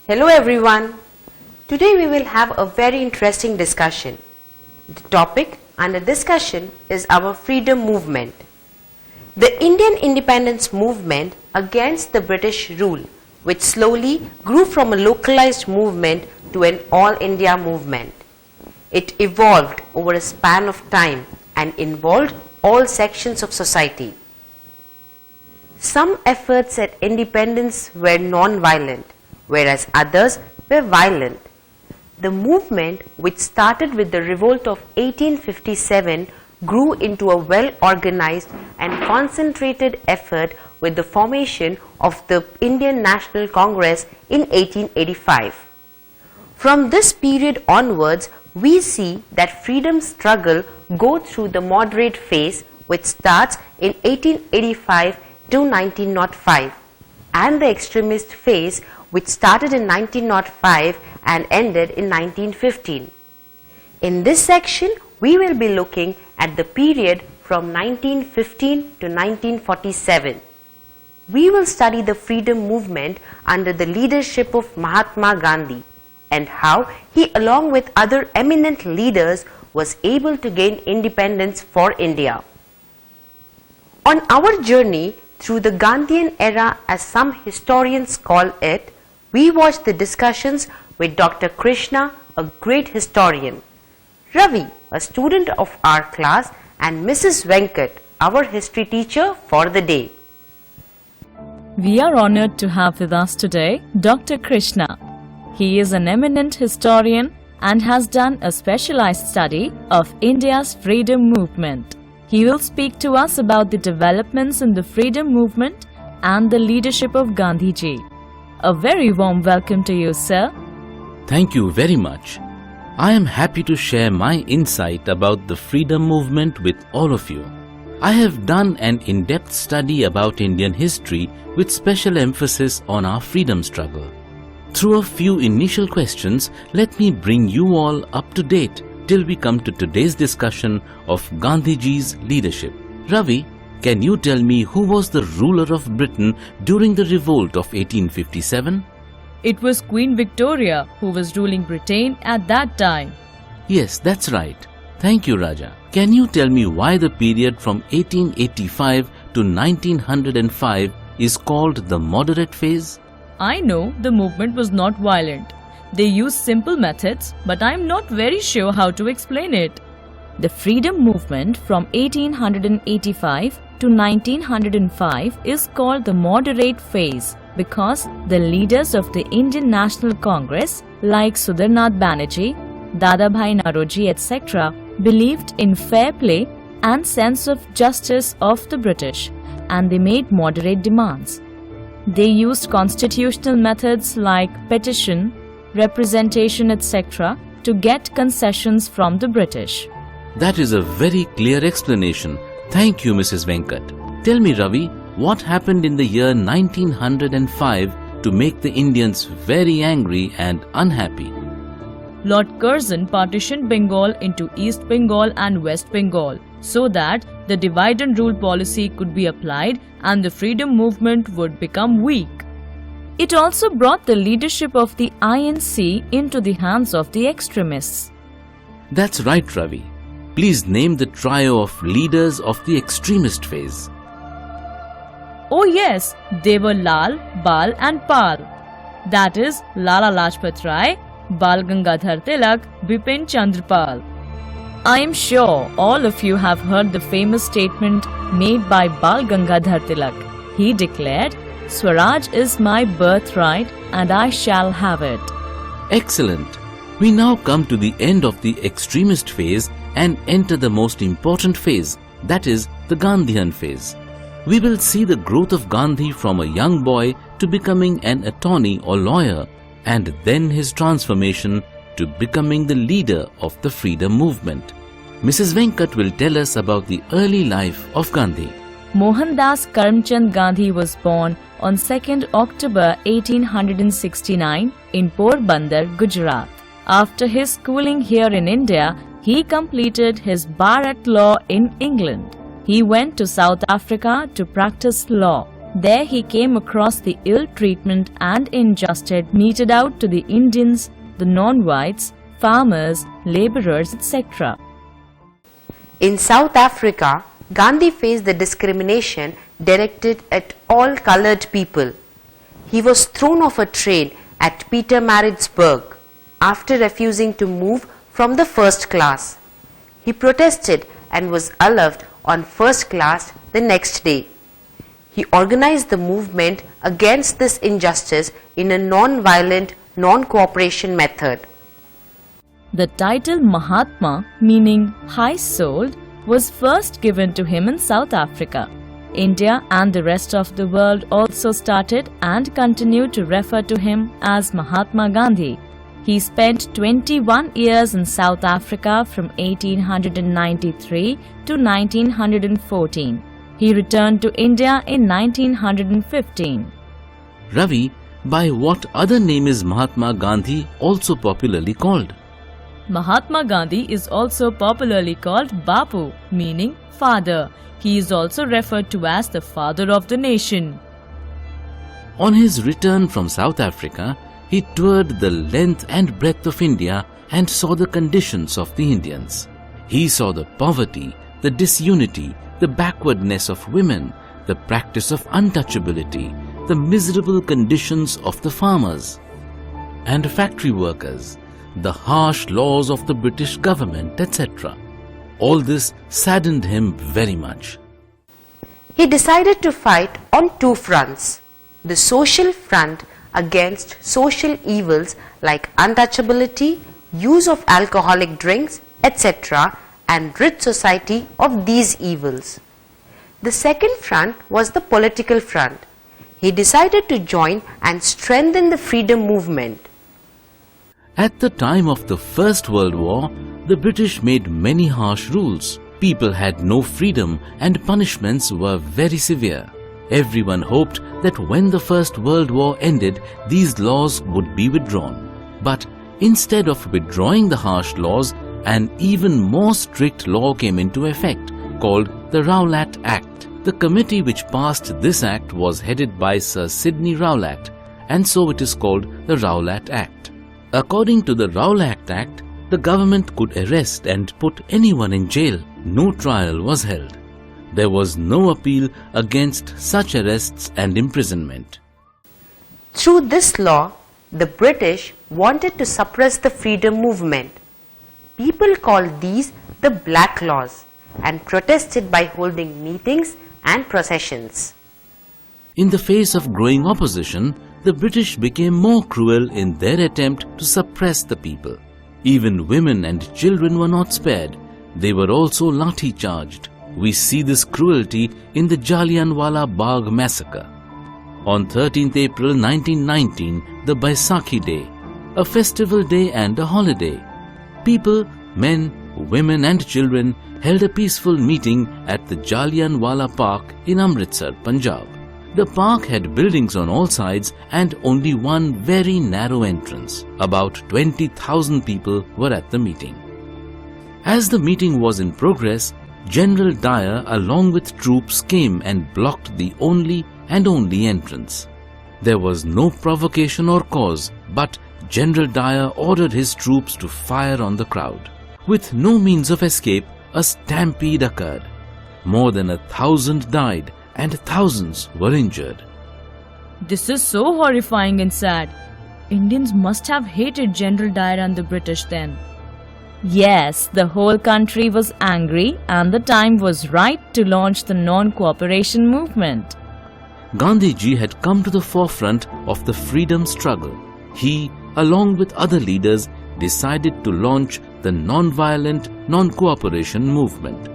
Hello everyone. Today we will have a very interesting discussion. The topic under discussion is our freedom movement. The Indian independence movement against the British rule, which slowly grew from a localized movement to an all-India movement. It evolved over a span of time and involved all sections of society. Some efforts at independence were non-violent, whereas others were violent. The movement, which started with the revolt of 1857, grew into a well-organized and concentrated effort with the formation of the Indian National Congress in 1885. From this period onwards, we see that freedom struggle go through the moderate phase, which starts in 1885 to 1905, and the extremist phase, which started in 1905 and ended in 1915. In this section, we will be looking at the period from 1915 to 1947. We will study the freedom movement under the leadership of Mahatma Gandhi and how he, along with other eminent leaders, was able to gain independence for India. On our journey through the Gandhian era, as some historians call it, we watched the discussions with Dr. Krishna, a great historian, Ravi, a student of our class, and Mrs. Venkat, our history teacher for the day. We are honored to have with us today Dr. Krishna. He is an eminent historian and has done a specialized study of India's freedom movement. He will speak to us about the developments in the freedom movement and the leadership of Gandhiji. A very warm welcome to you, sir. Thank you very much. I am happy to share my insight about the freedom movement with all of you. I have done an in-depth study about Indian history with special emphasis on our freedom struggle. Through a few initial questions, let me bring you all up to date till we come to today's discussion of Gandhiji's leadership. Ravi, can you tell me who was the ruler of Britain during the revolt of 1857? It was Queen Victoria who was ruling Britain at that time. Yes, that's right. Thank you, Raja. Can you tell me why the period from 1885 to 1905 is called the moderate phase? I know the movement was not violent. They used simple methods, but I am not very sure how to explain it. The freedom movement from 1885 to 1905 is called the moderate phase because the leaders of the Indian National Congress like Sudarnath Banerjee, Dadabhai Naoroji, etc. believed in fair play and sense of justice of the British, and they made moderate demands. They used constitutional methods like petition, representation, etc. to get concessions from the British. That is a very clear explanation. Thank you, Mrs. Venkat. Tell me, Ravi, what happened in the year 1905 to make the Indians very angry and unhappy? Lord Curzon partitioned Bengal into East Bengal and West Bengal so that the divide and rule policy could be applied and the freedom movement would become weak. It also brought the leadership of the INC into the hands of the extremists. That's right, Ravi. Please name the trio of leaders of the extremist phase. Oh yes, they were Lal, Bal and Pal. That is Lala Lajpat Rai, Bal Gangadhar Tilak, Bipin Chandra Pal. I am sure all of you have heard the famous statement made by Bal Gangadhar Tilak. He declared, "Swaraj is my birthright and I shall have it." Excellent. We now come to the end of the extremist phase and enter the most important phase, that is the Gandhian phase. We will see the growth of Gandhi from a young boy to becoming an attorney or lawyer, and then his transformation to becoming the leader of the freedom movement. Mrs. Venkat will tell us about the early life of Gandhi. Mohandas Karamchand Gandhi was born on 2nd October 1869 in Porbandar, Gujarat. After his schooling here in India, he completed his bar at law in England. He went to South Africa to practice law. There he came across the ill treatment and injustice meted out to the Indians, the non-whites, farmers, labourers, etc. In South Africa, Gandhi faced the discrimination directed at all coloured people. He was thrown off a train at Pietermaritzburg after refusing to move from the first class. He protested and was allowed on first class the next day. He organized the movement against this injustice in a non-violent, non-cooperation method. The title Mahatma, meaning high-souled, was first given to him in South Africa. India and the rest of the world also started and continued to refer to him as Mahatma Gandhi. He spent 21 years in South Africa from 1893 to 1914. He returned to India in 1915. Ravi, by what other name is Mahatma Gandhi also popularly called? Mahatma Gandhi is also popularly called Bapu, meaning father. He is also referred to as the father of the nation. On his return from South Africa, he toured the length and breadth of India and saw the conditions of the Indians. He saw the poverty, the disunity, the backwardness of women, the practice of untouchability, the miserable conditions of the farmers and factory workers, the harsh laws of the British government, etc. All this saddened him very much. He decided to fight on two fronts: the social front against social evils like untouchability, use of alcoholic drinks, etc., and rid society of these evils. The second front was the political front. He decided to join and strengthen the freedom movement. At the time of the First World War, the British made many harsh rules. People had no freedom and punishments were very severe. Everyone hoped that when the First World War ended, these laws would be withdrawn. But instead of withdrawing the harsh laws, an even more strict law came into effect, called the Rowlatt Act. The committee which passed this act was headed by Sir Sidney Rowlatt, and so it is called the Rowlatt Act. According to the Rowlatt Act, the government could arrest and put anyone in jail. No trial was held. There was no appeal against such arrests and imprisonment. Through this law, the British wanted to suppress the freedom movement. People called these the Black Laws and protested by holding meetings and processions. In the face of growing opposition, the British became more cruel in their attempt to suppress the people. Even women and children were not spared. They were also lathi charged. We see this cruelty in the Jallianwala Bagh massacre. On 13th April 1919, the Baisakhi Day, a festival day and a holiday, people, men, women and children held a peaceful meeting at the Jallianwala Park in Amritsar, Punjab. The park had buildings on all sides and only one very narrow entrance. About 20,000 people were at the meeting. As the meeting was in progress, General Dyer along with troops came and blocked the only entrance. There was no provocation or cause, but General Dyer ordered his troops to fire on the crowd. With no means of escape, a stampede occurred. More than 1,000 died and thousands were injured. This is so horrifying and sad. Indians must have hated General Dyer and the British then. Yes, the whole country was angry and the time was right to launch the non-cooperation movement. Gandhiji had come to the forefront of the freedom struggle. He, along with other leaders, decided to launch the non-violent, non-cooperation movement.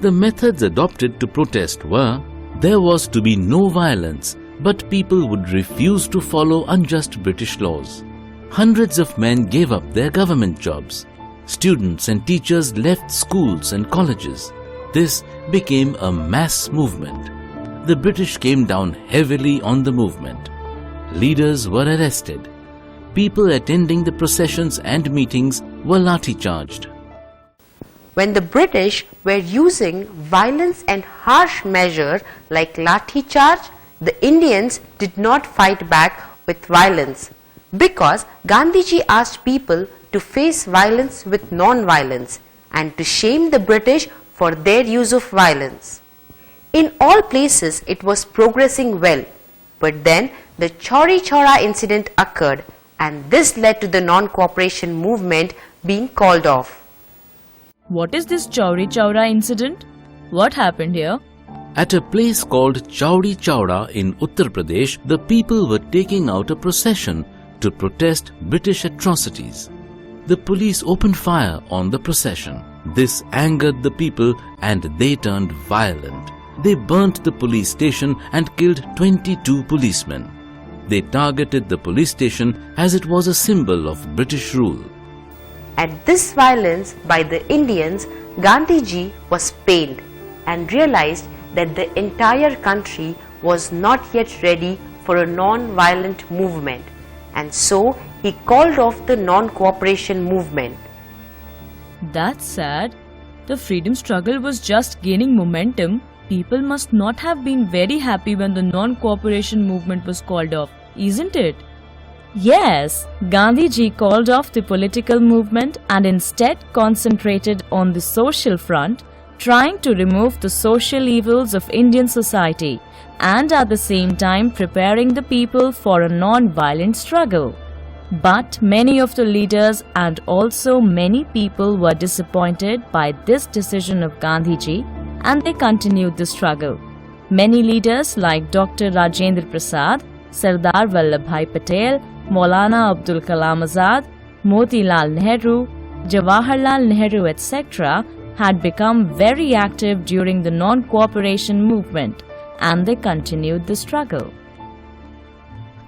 The methods adopted to protest were: there was to be no violence, but people would refuse to follow unjust British laws. Hundreds of men gave up their government jobs. Students and teachers left schools and colleges. This became a mass movement. The British came down heavily on the movement. Leaders were arrested. People attending the processions and meetings were lathi charged. When the British were using violence and harsh measures like lathi charge, the Indians did not fight back with violence because Gandhiji asked people to face violence with non-violence and to shame the British for their use of violence. In all places it was progressing well, but then the Chauri Chaura incident occurred and this led to the non-cooperation movement being called off. What is this Chauri Chaura incident? What happened here? At a place called Chauri Chaura in Uttar Pradesh, the people were taking out a procession to protest British atrocities. The police opened fire on the procession. This angered the people and they turned violent. They burnt the police station and killed 22 policemen. They targeted the police station as it was a symbol of British rule. At this violence by the Indians, Gandhiji was pained and realized that the entire country was not yet ready for a non-violent movement, and so he called off the non-cooperation movement. That's sad. The freedom struggle was just gaining momentum. People must not have been very happy when the non-cooperation movement was called off, isn't it? Yes, Gandhiji called off the political movement and instead concentrated on the social front, trying to remove the social evils of Indian society and at the same time preparing the people for a non-violent struggle. But many of the leaders and also many people were disappointed by this decision of Gandhiji and they continued the struggle. Many leaders like Dr. Rajendra Prasad, Sardar Vallabhbhai Patel, Maulana Abdul Kalam Azad, Motilal Nehru, Jawaharlal Nehru, etc. had become very active during the non-cooperation movement and they continued the struggle.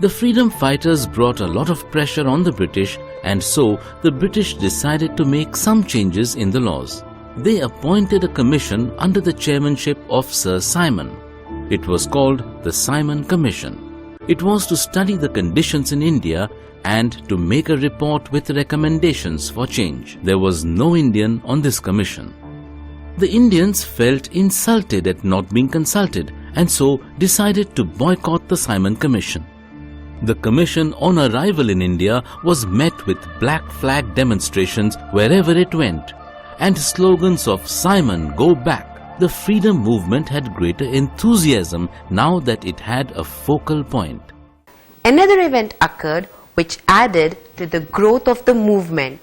The freedom fighters brought a lot of pressure on the British and so the British decided to make some changes in the laws. They appointed a commission under the chairmanship of Sir Simon. It was called the Simon Commission. It was to study the conditions in India and to make a report with recommendations for change. There was no Indian on this commission. The Indians felt insulted at not being consulted and so decided to boycott the Simon Commission. The commission on arrival in India was met with black flag demonstrations wherever it went and slogans of Simon, go back. The freedom movement had greater enthusiasm now that it had a focal point. Another event occurred which added to the growth of the movement.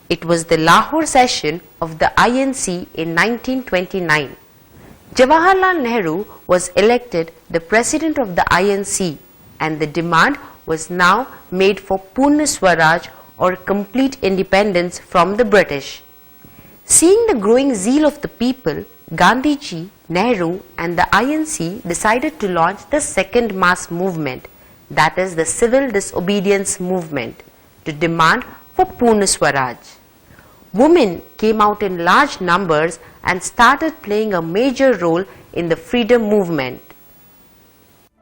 It was the Lahore session of the INC in 1929. Jawaharlal Nehru was elected the president of the INC and the demand was now made for Purna Swaraj or complete independence from the British. Seeing the growing zeal of the people, Gandhiji, Nehru and the INC decided to launch the second mass movement, that is the civil disobedience movement, to demand for Purna Swaraj. Women came out in large numbers and started playing a major role in the freedom movement.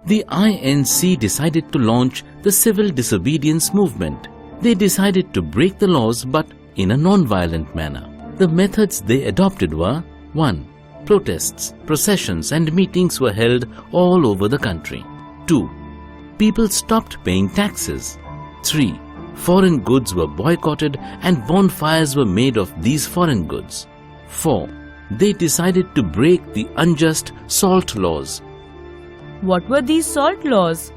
The INC decided to launch the civil disobedience movement. They decided to break the laws but in a non-violent manner. The methods they adopted were 1. Protests, processions and meetings were held all over the country. 2. People stopped paying taxes. 3. Foreign goods were boycotted and bonfires were made of these foreign goods. 4. They decided to break the unjust salt laws. What were these salt laws?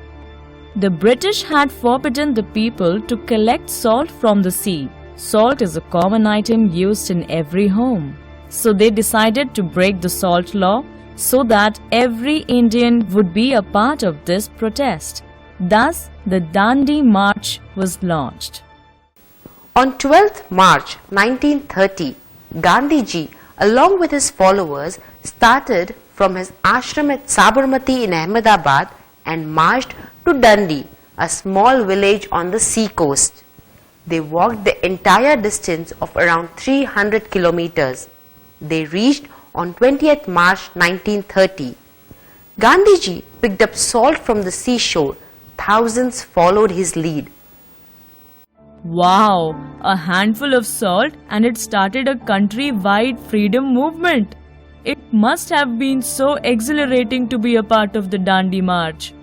The British had forbidden the people to collect salt from the sea. Salt is a common item used in every home. So they decided to break the salt law so that every Indian would be a part of this protest. Thus, the Dandi March was launched. On 12th March 1930, Gandhiji, along with his followers, started from his ashram at Sabarmati in Ahmedabad and marched to Dandi, a small village on the sea coast. They walked the entire distance of around 300 kilometers. They reached on 20th March 1930. Gandhiji picked up salt from the seashore. Thousands followed his lead. Wow! A handful of salt and it started a country-wide freedom movement. It must have been so exhilarating to be a part of the Dandi March.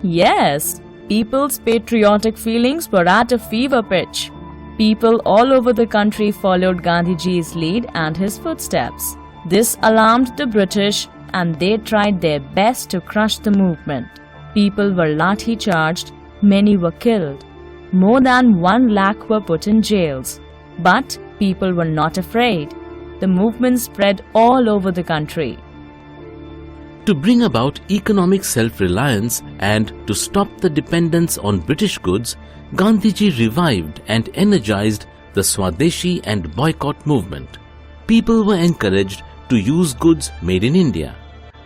Yes, people's patriotic feelings were at a fever pitch. People all over the country followed Gandhiji's lead and his footsteps. This alarmed the British and they tried their best to crush the movement. People were lathi charged, many were killed. More than 1 lakh were put in jails. But people were not afraid. The movement spread all over the country. To bring about economic self-reliance and to stop the dependence on British goods, Gandhiji revived and energized the Swadeshi and boycott movement. People were encouraged to use goods made in India.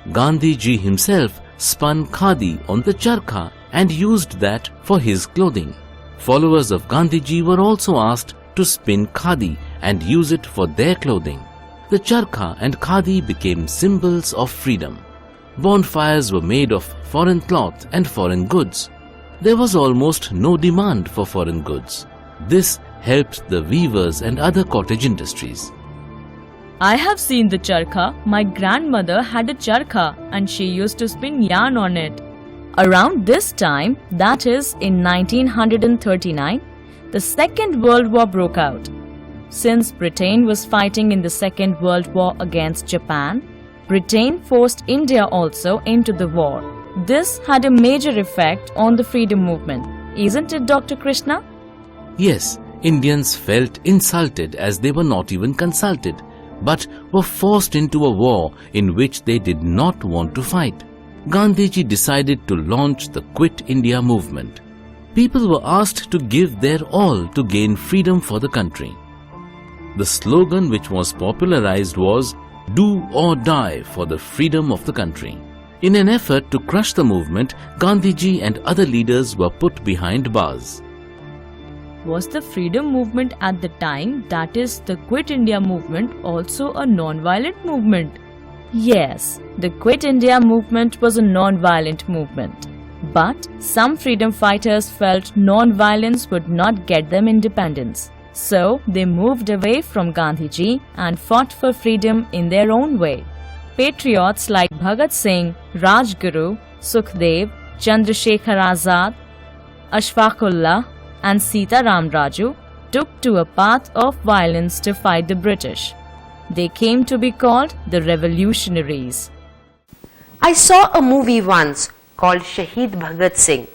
Gandhiji himself spun khadi on the charkha and used that for his clothing. Followers of Gandhiji were also asked to spin khadi and use it for their clothing. The charkha and khadi became symbols of freedom. Bonfires were made of foreign cloth and foreign goods. There was almost no demand for foreign goods. This helped the weavers and other cottage industries. I have seen the charkha. My grandmother had a charkha and she used to spin yarn on it. Around this time, that is in 1939, the Second World War broke out. Since Britain was fighting in the Second World War against Japan, Britain forced India also into the war. This had a major effect on the freedom movement, isn't it, Dr. Krishna? Yes, Indians felt insulted as they were not even consulted, but were forced into a war in which they did not want to fight. Gandhiji decided to launch the Quit India movement. People were asked to give their all to gain freedom for the country. The slogan which was popularized was, "Do or die for the freedom of the country." In an effort to crush the movement, Gandhiji and other leaders were put behind bars. Was the freedom movement at the time, that is the Quit India movement, also a non-violent movement? Yes, the Quit India movement was a non-violent movement. But some freedom fighters felt non-violence would not get them independence. So they moved away from Gandhiji and fought for freedom in their own way. Patriots like Bhagat Singh, Rajguru, Sukhdev, Chandrasekhar Azad, Ashfaqullah and Sita Ram Raju took to a path of violence to fight the British. They came to be called the revolutionaries. I saw a movie once called Shaheed Bhagat Singh.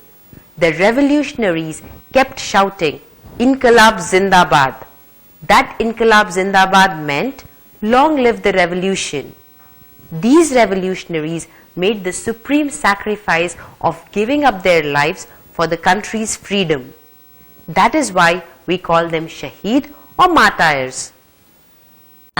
The revolutionaries kept shouting, "Inqilab Zindabad." That Inqilab Zindabad meant, "Long live the revolution." These revolutionaries made the supreme sacrifice of giving up their lives for the country's freedom. That is why we call them Shaheed or martyrs.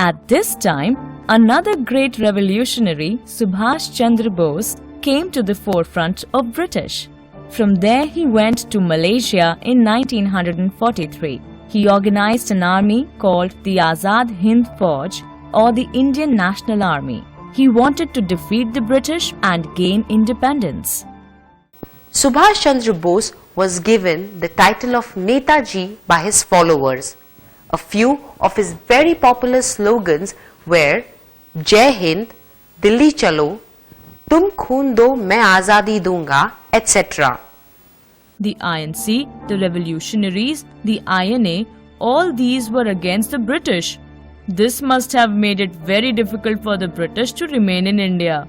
At this time, another great revolutionary, Subhash Chandra Bose, came to the forefront of British. From there he went to Malaysia in 1943. He organized an army called the Azad Hind Fauj or the Indian National Army. He wanted to defeat the British and gain independence. Subhash Chandra Bose was given the title of Netaji by his followers. A few of his very popular slogans were Jai Hind, Dilli Chalo, Tum Khoon Do Main Azadi Dunga, etc. The INC, the revolutionaries, the INA, all these were against the British. This must have made it very difficult for the British to remain in India.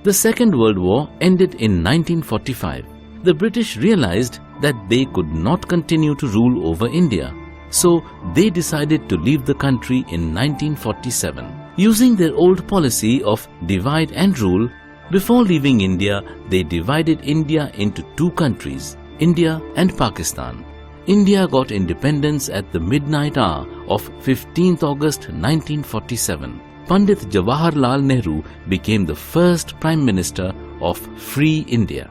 The Second World War ended in 1945. The British realized that they could not continue to rule over India. So they decided to leave the country in 1947. Using their old policy of divide and rule, before leaving India, they divided India into two countries, India and Pakistan. India got independence at the midnight hour of 15th August 1947. Pandit Jawaharlal Nehru became the first Prime Minister of Free India.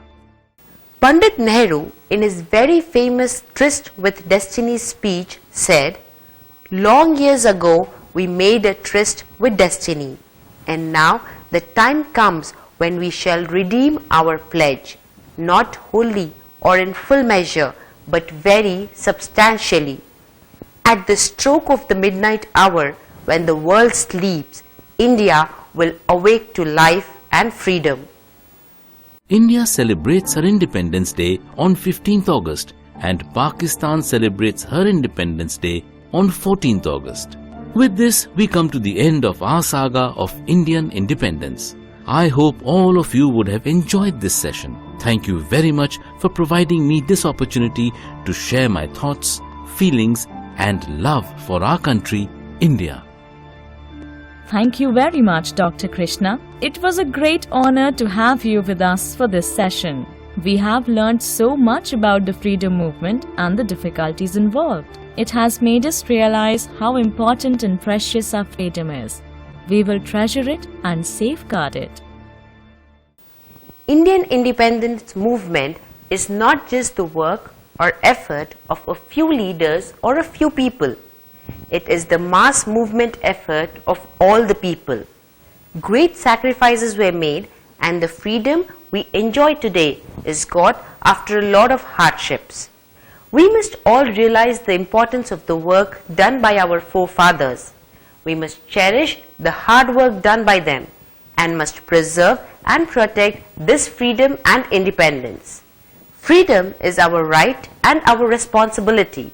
Pandit Nehru, in his very famous Tryst with Destiny speech, said, "Long years ago we made a tryst with destiny, and now the time comes when we shall redeem our pledge, not wholly or in full measure, but very substantially. At the stroke of the midnight hour, when the world sleeps, India will awake to life and freedom." India celebrates her Independence Day on 15th August and Pakistan celebrates her Independence Day on 14th August. With this, we come to the end of our saga of Indian independence. I hope all of you would have enjoyed this session. Thank you very much for providing me this opportunity to share my thoughts, feelings and love for our country, India. Thank you very much, Dr. Krishna. It was a great honor to have you with us for this session. We have learned so much about the freedom movement and the difficulties involved. It has made us realize how important and precious our freedom is. We will treasure it and safeguard it. Indian independence movement is not just the work or effort of a few leaders or a few people. It is the mass movement effort of all the people. Great sacrifices were made and the freedom we enjoy today is got after a lot of hardships. We must all realize the importance of the work done by our forefathers. We must cherish the hard work done by them and must preserve and protect this freedom and independence. Freedom is our right and our responsibility.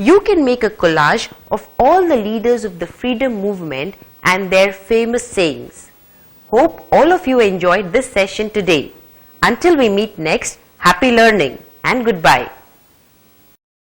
You can make a collage of all the leaders of the freedom movement and their famous sayings. Hope all of you enjoyed this session today. Until we meet next, happy learning and goodbye.